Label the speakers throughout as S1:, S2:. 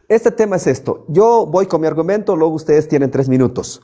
S1: Este tema es esto. Yo voy con mi argumento, luego ustedes tienen 3 minutos.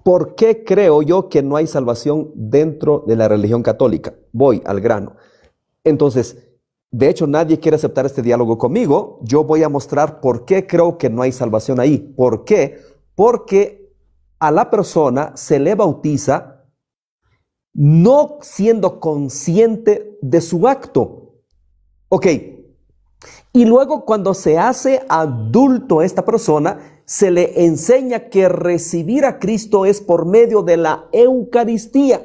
S1: ¿Por qué creo yo que no hay salvación dentro de la religión católica? Voy al grano. Entonces, de hecho, nadie quiere aceptar este diálogo conmigo. Yo voy a mostrar por qué creo que no hay salvación ahí. ¿Por qué? Porque a la persona se le bautiza no siendo consciente de su acto. Ok. Y luego cuando se hace adulto esta persona, se le enseña que recibir a Cristo es por medio de la Eucaristía,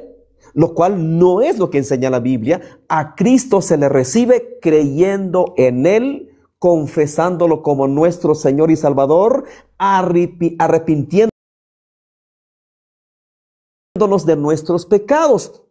S1: lo cual no es lo que enseña la Biblia. A Cristo se le recibe creyendo en Él, confesándolo como nuestro Señor y Salvador, arrepintiéndonos de nuestros pecados.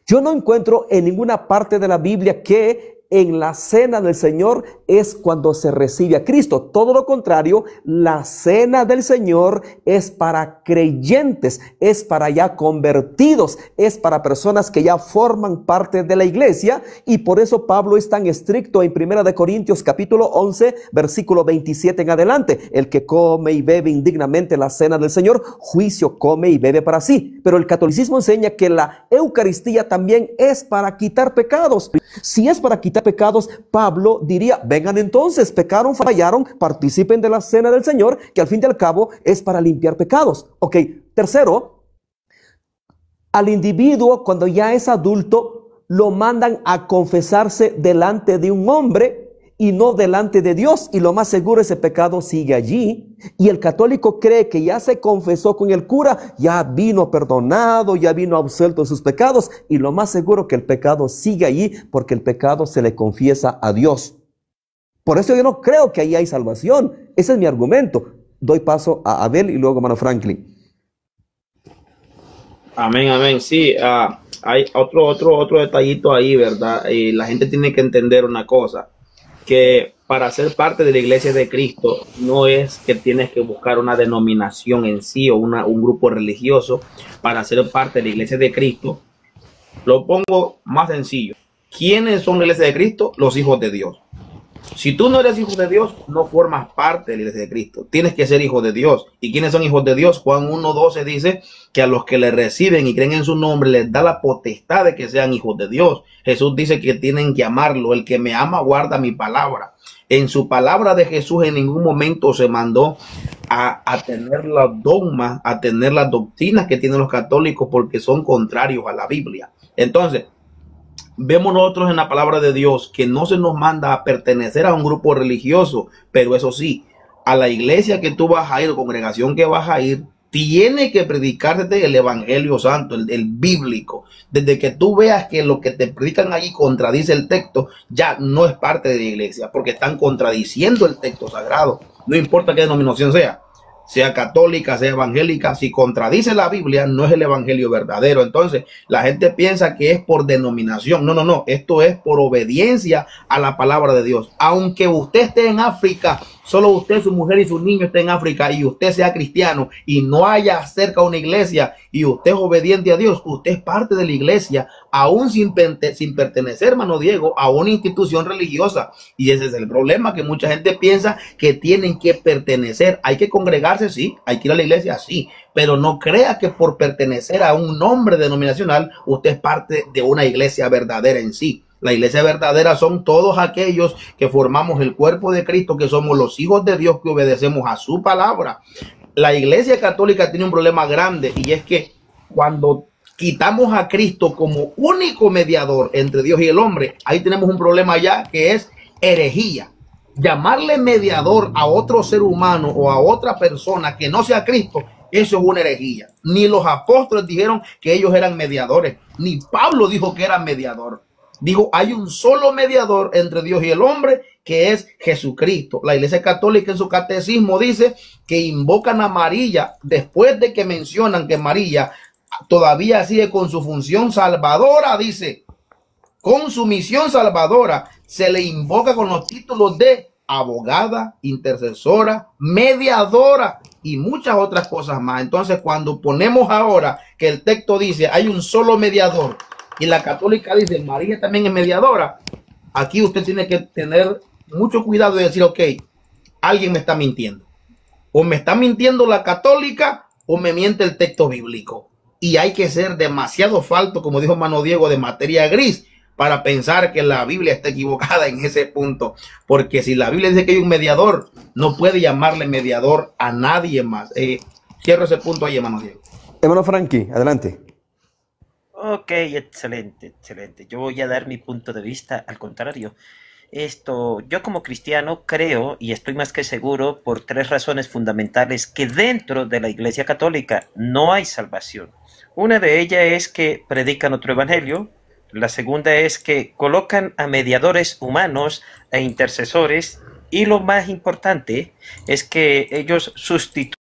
S1: Yo no encuentro en ninguna parte de la Biblia que en la cena del Señor es cuando se recibe a Cristo. Todo lo contrario, la cena del Señor es para creyentes, es para ya convertidos, es para personas que ya forman parte de la iglesia, y por eso Pablo es tan estricto en 1 Corintios capítulo 11, versículo 27 en adelante. El que come y bebe indignamente la cena del Señor, juicio come y bebe para sí. Pero el catolicismo enseña que la Eucaristía también es para quitar pecados. Si es para quitar pecados, Pablo diría, vengan entonces, pecaron, fallaron, participen de la cena del Señor, que al fin y al cabo es para limpiar pecados. Ok, tercero, al individuo cuando ya es adulto, lo mandan a confesarse delante de un hombre y no delante de Dios, y lo más seguro ese pecado sigue allí, y el católico cree que ya se confesó con el cura, ya vino perdonado, ya vino absuelto de sus pecados, y lo más seguro que el pecado sigue allí porque el pecado se le confiesa a Dios. Por eso yo no creo que ahí hay salvación. Ese es mi argumento. Doy paso a Abel y luego a hermano Franklin.
S2: Amén, amén. Sí, hay otro detallito ahí, ¿verdad? La gente tiene que entender una cosa, que para ser parte de la iglesia de Cristo no es que tienes que buscar una denominación en sí o un grupo religioso para ser parte de la iglesia de Cristo. Lo pongo más sencillo. ¿Quiénes son la iglesia de Cristo? Los hijos de Dios. Si tú no eres hijo de Dios, no formas parte de la iglesia de Cristo. Tienes que ser hijo de Dios. ¿Y quiénes son hijos de Dios? Juan 1:12 dice que a los que le reciben y creen en su nombre les da la potestad de que sean hijos de Dios. Jesús dice que tienen que amarlo. El que me ama guarda mi palabra. En su palabra de Jesús en ningún momento se mandó a tener los dogmas, a tener las doctrinas que tienen los católicos, porque son contrarios a la Biblia. Entonces, vemos nosotros en la palabra de Dios que no se nos manda a pertenecer a un grupo religioso, pero eso sí, a la iglesia que tú vas a ir, o congregación que vas a ir, tiene que predicarte el evangelio santo, el bíblico. Desde que tú veas que lo que te predican allí contradice el texto, ya no es parte de la iglesia, porque están contradiciendo el texto sagrado. No importa qué denominación sea católica, sea evangélica, si contradice la Biblia, no es el evangelio verdadero. Entonces, la gente piensa que es por denominación. No, no, no. Esto es por obediencia a la palabra de Dios. Aunque usted esté en África, solo usted, su mujer y su niño estén en África, y usted sea cristiano y no haya cerca una iglesia y usted es obediente a Dios, usted es parte de la iglesia, aún sin pertenecer, hermano Diego, a una institución religiosa. Y ese es el problema, que mucha gente piensa que tienen que pertenecer. Hay que congregarse, sí, hay que ir a la iglesia, sí, pero no crea que por pertenecer a un nombre denominacional usted es parte de una iglesia verdadera en sí. La iglesia verdadera son todos aquellos que formamos el cuerpo de Cristo, que somos los hijos de Dios, que obedecemos a su palabra. La iglesia católica tiene un problema grande, y es que cuando quitamos a Cristo como único mediador entre Dios y el hombre, ahí tenemos un problema ya, que es herejía. Llamarle mediador a otro ser humano o a otra persona que no sea Cristo, eso es una herejía. Ni los apóstoles dijeron que ellos eran mediadores, ni Pablo dijo que era mediador. Dijo, hay un solo mediador entre Dios y el hombre, que es Jesucristo. La Iglesia Católica en su catecismo dice que invocan a María después de que mencionan que María todavía sigue con su función salvadora. Dice, con su misión salvadora se le invoca con los títulos de abogada, intercesora, mediadora y muchas otras cosas más. Entonces, cuando ponemos ahora que el texto dice hay un solo mediador, y la católica dice María también es mediadora, aquí usted tiene que tener mucho cuidado de decir, ok, alguien me está mintiendo. O me está mintiendo la católica o me miente el texto bíblico. Y hay que ser demasiado falto, como dijo Mano Diego, de materia gris para pensar que la Biblia está equivocada en ese punto. Porque si la Biblia dice que hay un mediador, no puede llamarle mediador a nadie más. Cierro ese punto ahí, hermano Diego.
S1: Hermano Frankie, adelante.
S3: Ok, excelente, excelente. Yo voy a dar mi punto de vista al contrario. Yo como cristiano creo y estoy más que seguro por tres razones fundamentales que dentro de la Iglesia Católica no hay salvación. Una de ellas es que predican otro evangelio. La segunda es que colocan a mediadores humanos e intercesores. Y lo más importante es que ellos sustituyen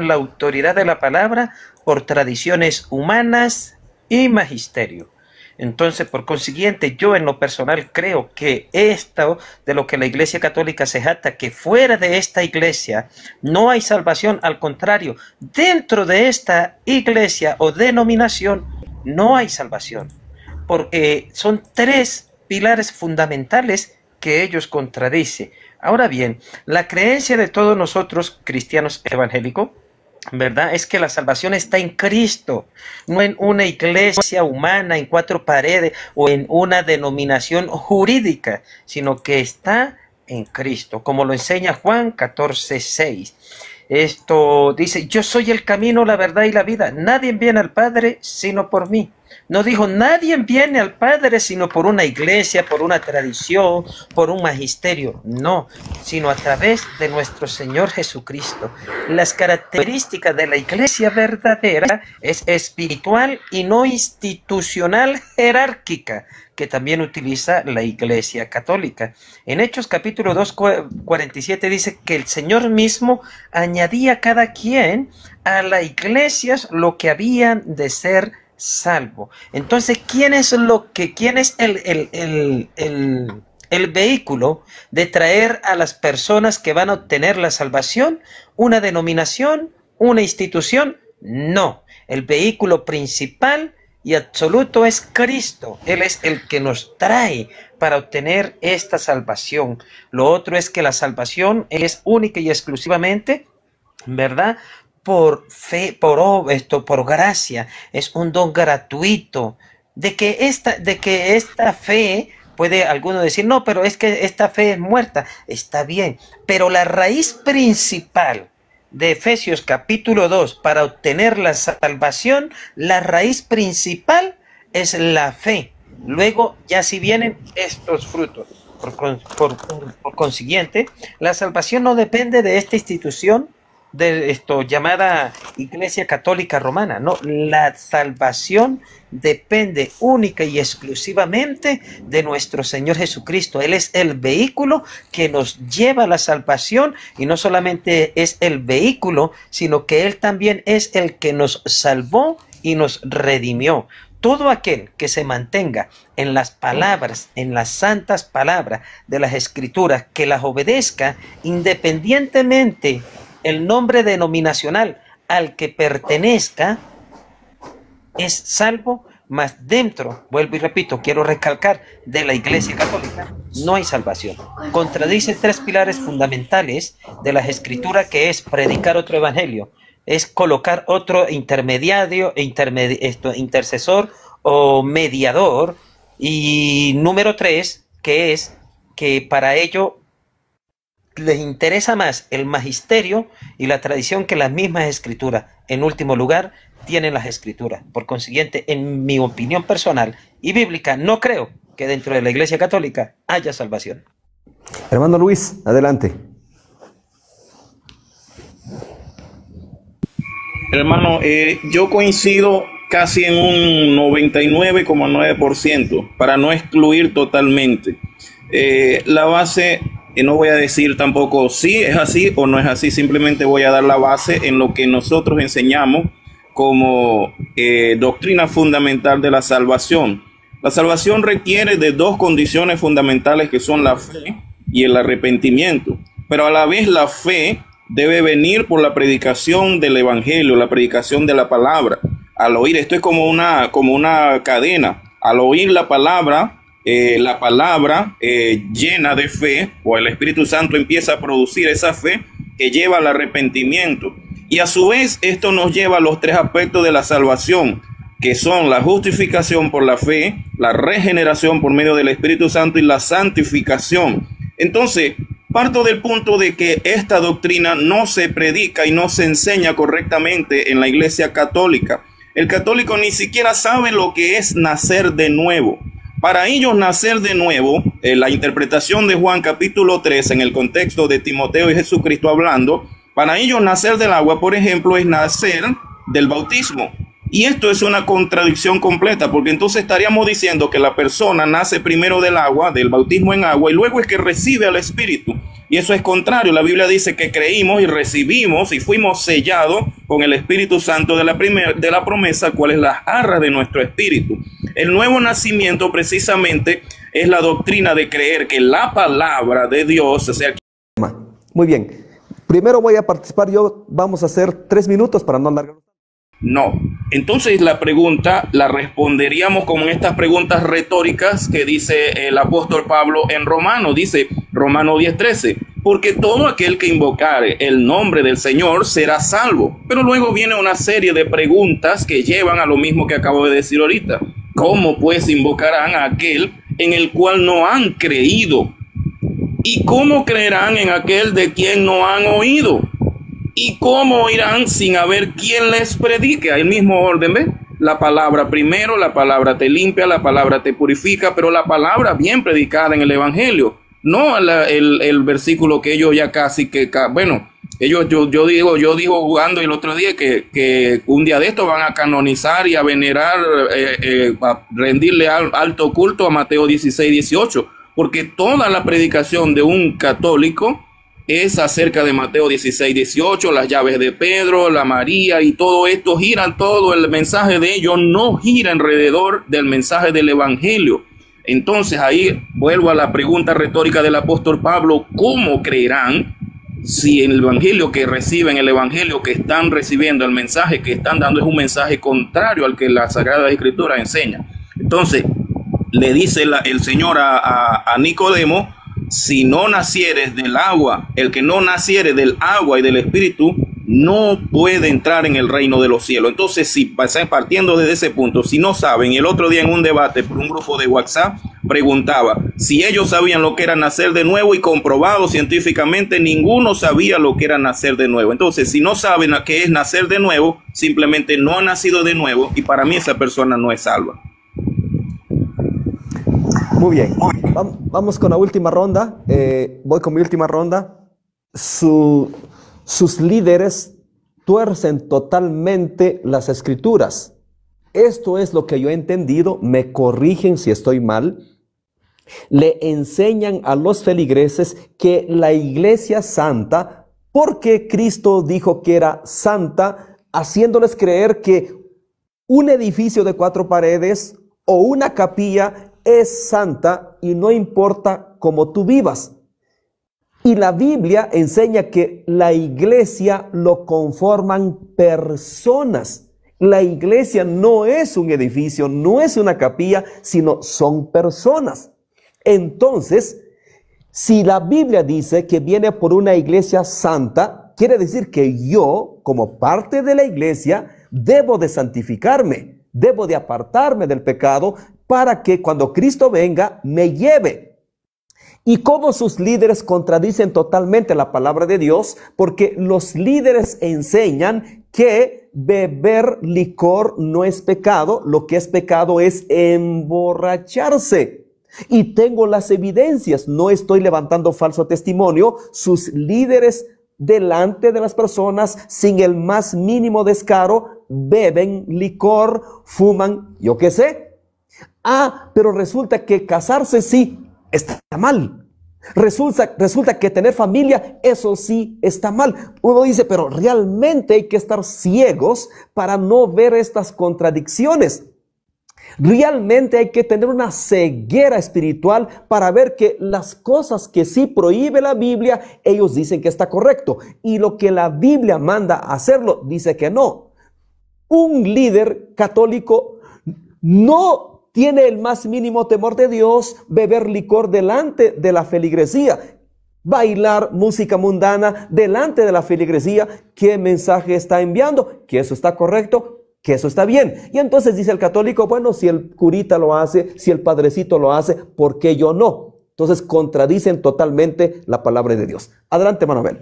S3: la autoridad de la palabra por tradiciones humanas y magisterio. Entonces, por consiguiente, yo en lo personal creo que esto de lo que la Iglesia Católica se jacta, que fuera de esta iglesia no hay salvación, al contrario, dentro de esta iglesia o denominación no hay salvación, porque son tres pilares fundamentales que ellos contradicen. Ahora bien, la creencia de todos nosotros cristianos evangélicos, ¿verdad?, es que la salvación está en Cristo, no en una iglesia humana, en cuatro paredes o en una denominación jurídica, sino que está en Cristo, como lo enseña Juan 14:6. Esto dice: yo soy el camino, la verdad y la vida. Nadie viene al Padre sino por mí. No dijo nadie viene al Padre sino por una iglesia, por una tradición, por un magisterio. No, sino a través de nuestro Señor Jesucristo. Las características de la iglesia verdadera es espiritual y no institucional jerárquica, que también utiliza la Iglesia Católica. En Hechos capítulo 2, 47 dice que el Señor mismo añadía a cada quien a la iglesia lo que habían de ser salvo. Entonces, ¿quién es el vehículo de traer a las personas que van a obtener la salvación? ¿Una denominación? ¿Una institución? No. El vehículo principal y absoluto es Cristo. Él es el que nos trae para obtener esta salvación. Lo otro es que la salvación es única y exclusivamente, ¿verdad?, por fe, por gracia. Es un don gratuito. De que esta fe, puede alguno decir, no, pero es que esta fe es muerta. Está bien, pero la raíz principal de Efesios capítulo 2 para obtener la salvación, la raíz principal es la fe. Luego ya si vienen estos frutos. Por consiguiente, la salvación no depende de esta institución llamada Iglesia Católica Romana. No, la salvación depende única y exclusivamente de nuestro Señor Jesucristo. Él es el vehículo que nos lleva a la salvación, y no solamente es el vehículo, sino que Él también es el que nos salvó y nos redimió. Todo aquel que se mantenga en las palabras, en las santas palabras de las Escrituras, que las obedezca independientemente el nombre denominacional al que pertenezca, es salvo. Mas dentro, vuelvo y repito, quiero recalcar, de la Iglesia Católica no hay salvación. Contradice tres pilares fundamentales de las Escrituras, que es predicar otro evangelio, es colocar otro intermediario, intercesor o mediador, y número 3, que es que para ello les interesa más el magisterio y la tradición que las mismas Escrituras. En último lugar, tienen las Escrituras. Por consiguiente, en mi opinión personal y bíblica, no creo que dentro de la Iglesia Católica haya salvación.
S1: Hermano Luis, adelante.
S4: Hermano, yo coincido casi en un 99,9%, para no excluir totalmente. La base, no voy a decir tampoco si es así o no es así, simplemente voy a dar la base en lo que nosotros enseñamos como doctrina fundamental de la salvación. La salvación requiere de dos condiciones fundamentales, que son la fe y el arrepentimiento, pero a la vez la fe debe venir por la predicación del evangelio, la predicación de la palabra. Al oír, esto es como una cadena. Al oír la palabra, la palabra llena de fe, o el Espíritu Santo empieza a producir esa fe que lleva al arrepentimiento. Y a su vez esto nos lleva a los tres aspectos de la salvación, que son la justificación por la fe, la regeneración por medio del Espíritu Santo y la santificación. Entonces, parto del punto de que esta doctrina no se predica y no se enseña correctamente en la Iglesia católica. El católico ni siquiera sabe lo que es nacer de nuevo. Para ellos nacer de nuevo, la interpretación de Juan capítulo 3 en el contexto de Timoteo y Jesucristo hablando, para ellos nacer del agua, por ejemplo, es nacer del bautismo. Y esto es una contradicción completa, porque entonces estaríamos diciendo que la persona nace primero del agua, del bautismo en agua, y luego es que recibe al Espíritu. Y eso es contrario. La Biblia dice que creímos y recibimos y fuimos sellados con el Espíritu Santo de la promesa, cual es la arra de nuestro espíritu. El nuevo nacimiento precisamente es la doctrina de creer que la palabra de Dios, o sea...
S1: Muy bien. Primero voy a participar yo. Vamos a hacer 3 minutos para no alargar.
S4: No. Entonces la pregunta la responderíamos con estas preguntas retóricas que dice el apóstol Pablo en Romano. Dice Romano 10:13, porque todo aquel que invocare el nombre del Señor será salvo. Pero luego viene una serie de preguntas que llevan a lo mismo que acabo de decir ahorita. ¿Cómo pues invocarán a aquel en el cual no han creído? ¿Y cómo creerán en aquel de quien no han oído? ¿Y cómo oirán sin haber quien les predique? Hay el mismo orden, ¿ves? La palabra primero, la palabra te limpia, la palabra te purifica, pero la palabra bien predicada en el Evangelio. No el versículo que ellos ya casi que, bueno, ellos, yo digo jugando el otro día que un día de estos van a canonizar y a venerar, a rendirle alto culto a Mateo 16:18, porque toda la predicación de un católico es acerca de Mateo 16:18, las llaves de Pedro, la María y todo esto gira, todo el mensaje de ellos no gira alrededor del mensaje del Evangelio. Entonces ahí vuelvo a la pregunta retórica del apóstol Pablo: ¿cómo creerán si en el Evangelio que reciben, el Evangelio que están recibiendo, el mensaje que están dando es un mensaje contrario al que la Sagrada Escritura enseña? Entonces le dice el Señor a Nicodemo: si no nacieres del agua, el que no naciere del agua y del Espíritu no puede entrar en el reino de los cielos. Entonces, si partiendo desde ese punto, si no saben, y el otro día en un debate por un grupo de WhatsApp preguntaba si ellos sabían lo que era nacer de nuevo, y comprobado científicamente ninguno sabía lo que era nacer de nuevo. Entonces, si no saben a qué es nacer de nuevo, simplemente no ha nacido de nuevo, y para mí esa persona no es salva.
S1: Muy bien, vamos con la última ronda. Voy con mi última ronda. Sus líderes tuercen totalmente las escrituras. Esto es lo que yo he entendido. Me corrigen si estoy mal. Le enseñan a los feligreses que la iglesia santa, porque Cristo dijo que era santa, haciéndoles creer que un edificio de 4 paredes o una capilla es santa y no importa cómo tú vivas. Y la Biblia enseña que la iglesia lo conforman personas. La iglesia no es un edificio, no es una capilla, sino son personas. Entonces, si la Biblia dice que viene por una iglesia santa, quiere decir que yo, como parte de la iglesia, debo de santificarme, debo de apartarme del pecado, para que cuando Cristo venga me lleve. Y como sus líderes contradicen totalmente la palabra de Dios, porque los líderes enseñan que beber licor no es pecado, lo que es pecado es emborracharse. Y tengo las evidencias, no estoy levantando falso testimonio. Sus líderes delante de las personas, sin el más mínimo descaro, beben licor, fuman, yo qué sé. Pero resulta que casarse sí está mal. Resulta que tener familia, eso sí está mal. Uno dice, pero realmente hay que estar ciegos para no ver estas contradicciones. Realmente hay que tener una ceguera espiritual para ver que las cosas que sí prohíbe la Biblia, ellos dicen que está correcto. Y lo que la Biblia manda a hacerlo, dice que no. Un líder católico no tiene el más mínimo temor de Dios beber licor delante de la feligresía, bailar música mundana delante de la feligresía? ¿Qué mensaje está enviando? ¿Que eso está correcto? ¿Que eso está bien? Y entonces dice el católico, bueno, si el curita lo hace, si el padrecito lo hace, ¿por qué yo no? Entonces contradicen totalmente la palabra de Dios. Adelante, Manuel.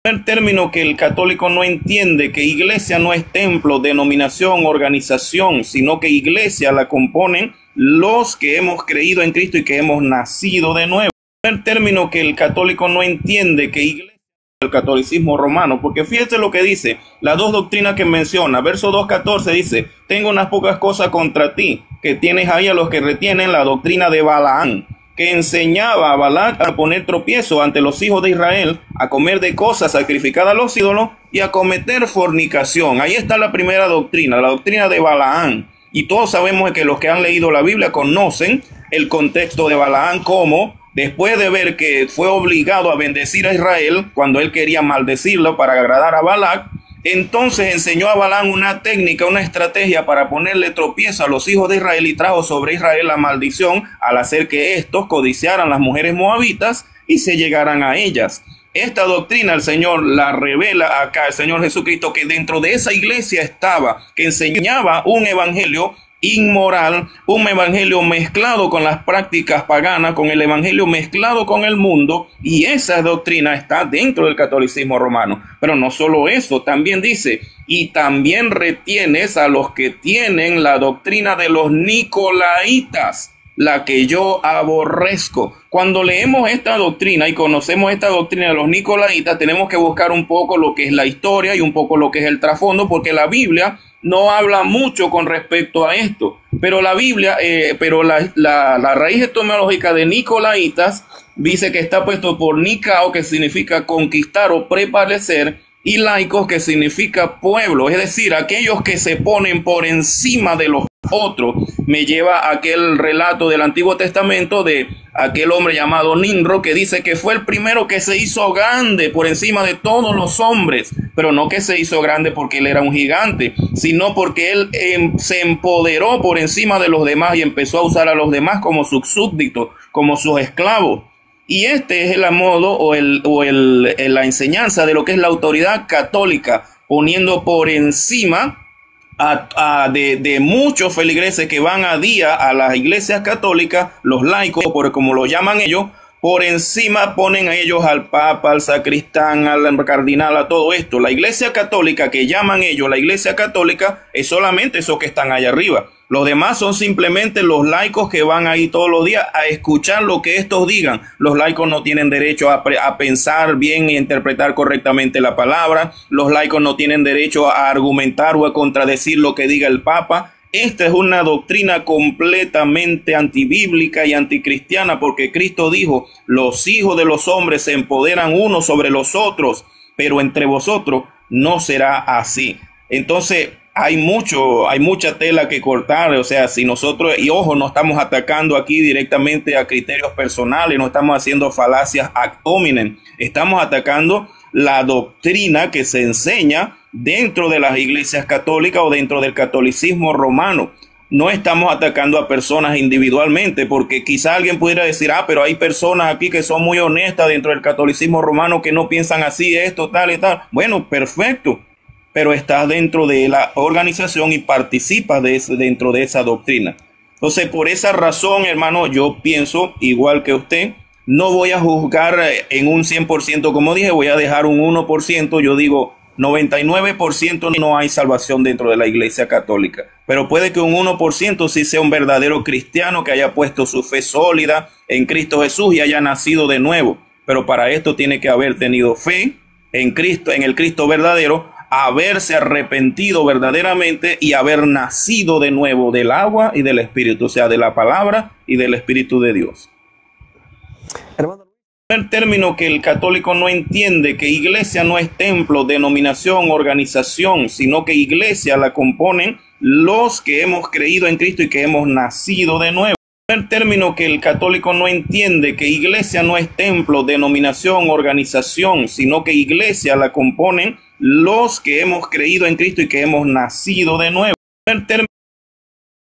S4: El término que el católico no entiende, que iglesia no es templo, denominación, organización, sino que iglesia la componen los que hemos creído en Cristo y que hemos nacido de nuevo. El término que el católico no entiende, que iglesia es el catolicismo romano, porque fíjate lo que dice, las dos doctrinas que menciona, verso 2.14 dice, tengo unas pocas cosas contra ti, que tienes ahí a los que retienen la doctrina de Balaam, que enseñaba a Balac a poner tropiezo ante los hijos de Israel, a comer de cosas sacrificadas a los ídolos y a cometer fornicación. Ahí está la primera doctrina, la doctrina de Balaam. Y todos sabemos que los que han leído la Biblia conocen el contexto de Balaam, como después de ver que fue obligado a bendecir a Israel cuando él quería maldecirlo para agradar a Balac, entonces enseñó a Balaam una técnica, una estrategia para ponerle tropiezo a los hijos de Israel y trajo sobre Israel la maldición al hacer que estos codiciaran las mujeres moabitas y se llegaran a ellas. Esta doctrina el Señor la revela acá, el Señor Jesucristo, que dentro de esa iglesia estaba, que enseñaba un evangelio inmoral, un evangelio mezclado con las prácticas paganas, con el evangelio mezclado con el mundo, y esa doctrina está dentro del catolicismo romano. Pero no solo eso, también dice, y también retienes a los que tienen la doctrina de los nicolaitas, la que yo aborrezco. Cuando leemos esta doctrina y conocemos esta doctrina de los nicolaitas, tenemos que buscar un poco lo que es la historia y un poco lo que es el trasfondo, porque la Biblia no habla mucho con respecto a esto, pero la Biblia, la raíz etimológica de nicolaitas dice que está puesto por Nicao, que significa conquistar o prevalecer, y laicos, que significa pueblo, es decir, aquellos que se ponen por encima de los otros. Me lleva a aquel relato del Antiguo Testamento de aquel hombre llamado Nimrod, que dice que fue el primero que se hizo grande por encima de todos los hombres, pero no que se hizo grande porque él era un gigante, sino porque él se empoderó por encima de los demás y empezó a usar a los demás como sus súbditos, como sus esclavos. Y este es el modo o la enseñanza de lo que es la autoridad católica, poniendo por encima de muchos feligreses que van a día a las iglesias católicas, los laicos, como lo llaman ellos, por encima ponen a ellos al papa, al sacristán, al cardinal, a todo esto. La iglesia católica que llaman ellos, la iglesia católica, es solamente esos que están allá arriba. Los demás son simplemente los laicos que van ahí todos los días a escuchar lo que estos digan. Los laicos no tienen derecho a pensar bien e interpretar correctamente la palabra. Los laicos no tienen derecho a argumentar o a contradecir lo que diga el papa. Esta es una doctrina completamente antibíblica y anticristiana, porque Cristo dijo, los hijos de los hombres se empoderan unos sobre los otros, pero entre vosotros no será así. Entonces, hay mucha tela que cortar. O sea, si nosotros, y ojo, no estamos atacando aquí directamente a criterios personales, no estamos haciendo falacias ad hominem, estamos atacando la doctrina que se enseña dentro de las iglesias católicas o dentro del catolicismo romano. No estamos atacando a personas individualmente, porque quizá alguien pudiera decir, pero hay personas aquí que son muy honestas dentro del catolicismo romano que no piensan así, esto, tal y tal. Bueno, perfecto, pero estás dentro de la organización y participas dentro de esa doctrina. Entonces, por esa razón, hermano, yo pienso igual que usted. No voy a juzgar en un 100%, como dije, voy a dejar un 1%. Yo digo 99% no hay salvación dentro de la iglesia católica, pero puede que un 1% sí sea un verdadero cristiano que haya puesto su fe sólida en Cristo Jesús y haya nacido de nuevo. Pero para esto tiene que haber tenido fe en Cristo, en el Cristo verdadero, haberse arrepentido verdaderamente y haber nacido de nuevo del agua y del Espíritu, o sea, de la palabra y del Espíritu de Dios.
S1: Hermano,
S4: el término que el católico no entiende, que iglesia no es templo, denominación, organización, sino que iglesia la componen los que hemos creído en Cristo y que hemos nacido de nuevo. El término que el católico no entiende, que iglesia no es templo, denominación, organización, sino que iglesia la componen los que hemos creído en Cristo y que hemos nacido de nuevo. El término